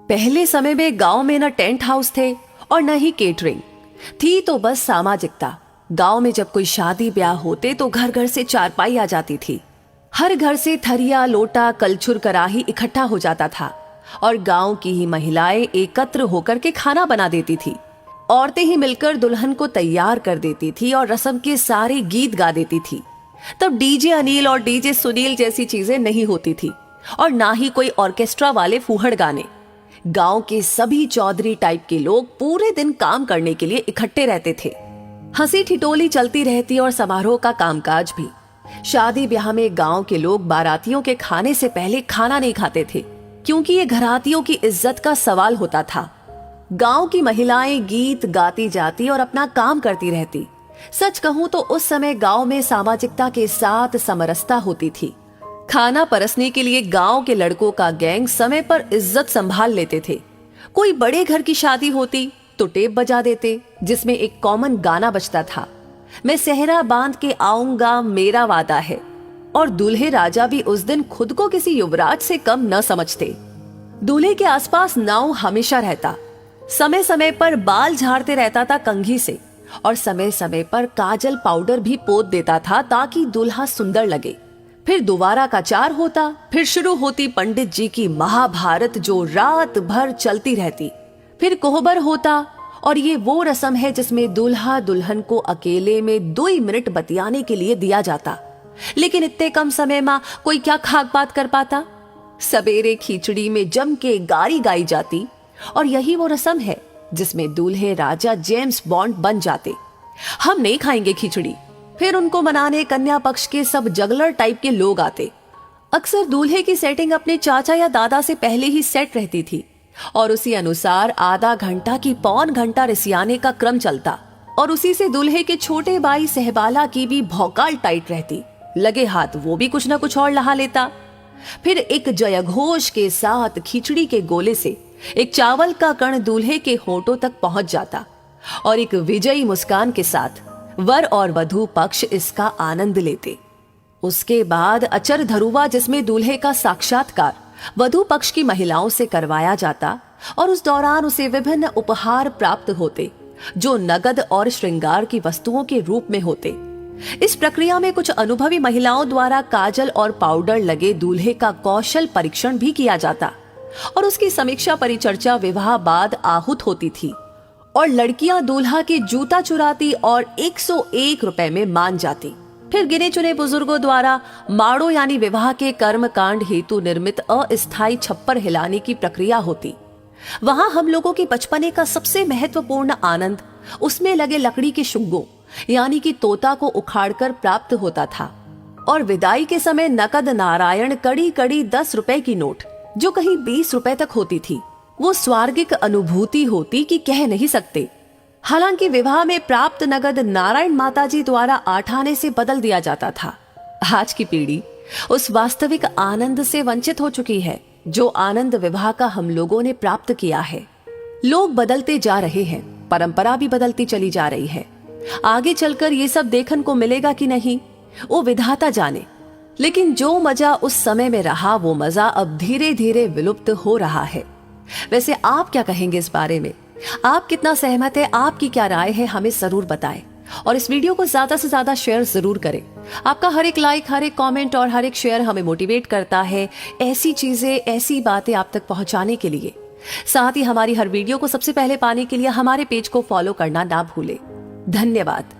पहले समय में गांव में न टेंट हाउस थे और न ही केटरिंग थी, तो बस सामाजिकता। गांव में जब कोई शादी ब्याह होते तो घर घर से चारपाई आ जाती थी। हर घर से थरिया, लोटा, कलछुल, कराही इकट्ठा हो जाता था और गांव की ही महिलाएं एकत्र होकर के खाना बना देती थी। औरतें ही मिलकर दुल्हन को तैयार कर देती थी और रस्म के सारे गीत गा देती थी। तब डीजे अनिल और डीजे सुनील जैसी चीजें नहीं होती थी और ना ही कोई ऑर्केस्ट्रा वाले फूहड़ गाने। गांव के सभी चौधरी टाइप के लोग पूरे दिन काम करने के लिए इकट्ठे रहते थे। हंसी ठिठोली चलती रहती और समारोह का कामकाज भी। शादी ब्याह में गांव के लोग बारातियों के खाने से पहले खाना नहीं खाते थे, क्योंकि ये घरातियों की इज्जत का सवाल होता था। गांव की महिलाएं गीत गाती जाती और अपना काम करती रहती। सच कहूं तो उस समय गांव में सामाजिकता के साथ समरसता होती थी। खाना परसने के लिए गांव के लड़कों का गैंग समय पर इज्जत संभाल लेते थे। कोई बड़े घर की शादी होती तो टेप बजा देते, जिसमें एक कॉमन गाना बजता था, मैं सेहरा बांध के आऊंगा मेरा वादा है। और दूल्हे राजा भी उस दिन खुद को किसी युवराज से कम न समझते। दूल्हे के आसपास नाव हमेशा रहता। समय समय पर बाल झाड़ते रहता था कंघी से और समय समय पर काजल पाउडर भी पोत देता था ताकि दूल्हा सुंदर लगे। फिर दोबारा का चार होता। फिर शुरू होती पंडित जी की महाभारत, जो रात भर चलती रहती। फिर कोहबर होता और ये वो रस्म है जिसमें दूल्हा दुल्हन को अकेले में 2 मिनट बतियाने के लिए दिया जाता। लेकिन इतने कम समय में कोई क्या खाक बात कर पाता। सवेरे खिचड़ी में जम के गारी गाई जाती और यही वो रस्म है जिसमें दूल्हे राजा जेम्स बॉन्ड बन जाते। हम नहीं खाएंगे खिचड़ी। फिर उनको मनाने कन्या पक्ष के सब जगलर टाइप के लोग आते। अक्सर दूल्हे की सेटिंग अपने चाचा या दादा से पहले ही सेट रहती थी और उसी अनुसार आधा घंटा की पौन घंटा रिसियाने का क्रम चलता और उसी से दूल्हे के छोटे भाई सहबाला की भी भौकाल टाइट रहती। लगे हाथ वो भी कुछ न कुछ और लहा लेता। फिर एक जयघोष के साथ खिचड़ी के गोले से एक चावल का कण दूल्हे के होठों तक पहुंच जाता और एक विजयी मुस्कान के साथ वर और वधू पक्ष इसका आनंद लेते। उसके बाद अचर धरुवा, जिसमें दूल्हे का साक्षात्कार वधू पक्ष की महिलाओं से करवाया जाता और उस दौरान उसे विभिन्न उपहार प्राप्त होते, जो नगद और श्रृंगार की वस्तुओं के रूप में होते। इस प्रक्रिया में कुछ अनुभवी महिलाओं द्वारा काजल और पाउडर लगे दूल्हे का कौशल परीक्षण भी किया जाता और उसकी समीक्षा परिचर्चा विवाह बाद आहूत होती थी और लड़कियां दूल्हा के जूता चुराती और 101 रुपए में मान जाती। फिर गिने चुने बुजुर्गों द्वारा माड़ो यानी विवाह के कर्म कांड हेतु निर्मित अस्थायी छप्पर हिलाने की प्रक्रिया होती। वहां हम लोगों के बचपने का सबसे महत्वपूर्ण आनंद उसमें लगे लकड़ी के शुंगों यानी कि तोता को उखाड़कर प्राप्त होता था। और विदाई के समय नकद नारायण कड़ी कड़ी 10 रुपए की नोट, जो कहीं 20 रुपए तक होती थी, वो स्वर्गिक अनुभूति होती कि कह नहीं सकते। हालांकि विवाह में प्राप्त नगद नारायण माताजी द्वारा 8 आने से बदल दिया जाता था। आज की पीढ़ी उस वास्तविक आनंद से वंचित हो चुकी है जो आनंद विवाह का हम लोगों ने प्राप्त किया है। लोग बदलते जा रहे हैं, परंपरा भी बदलती चली जा रही है। आगे चलकर ये सब देखने को मिलेगा कि नहीं, वो विधाता जाने। लेकिन जो मजा उस समय में रहा, वो मजा अब धीरे धीरे विलुप्त हो रहा है। वैसे आप क्या कहेंगे इस बारे में? आप कितना सहमत है? आपकी क्या राय है? हमें जरूर बताएं और इस वीडियो को ज्यादा से ज्यादा शेयर जरूर करें। आपका हर एक लाइक, हर एक कमेंट और हर एक शेयर हमें मोटिवेट करता है ऐसी चीजें, ऐसी बातें आप तक पहुंचाने के लिए। साथ ही हमारी हर वीडियो को सबसे पहले पाने के लिए हमारे पेज को फॉलो करना ना भूलें। धन्यवाद।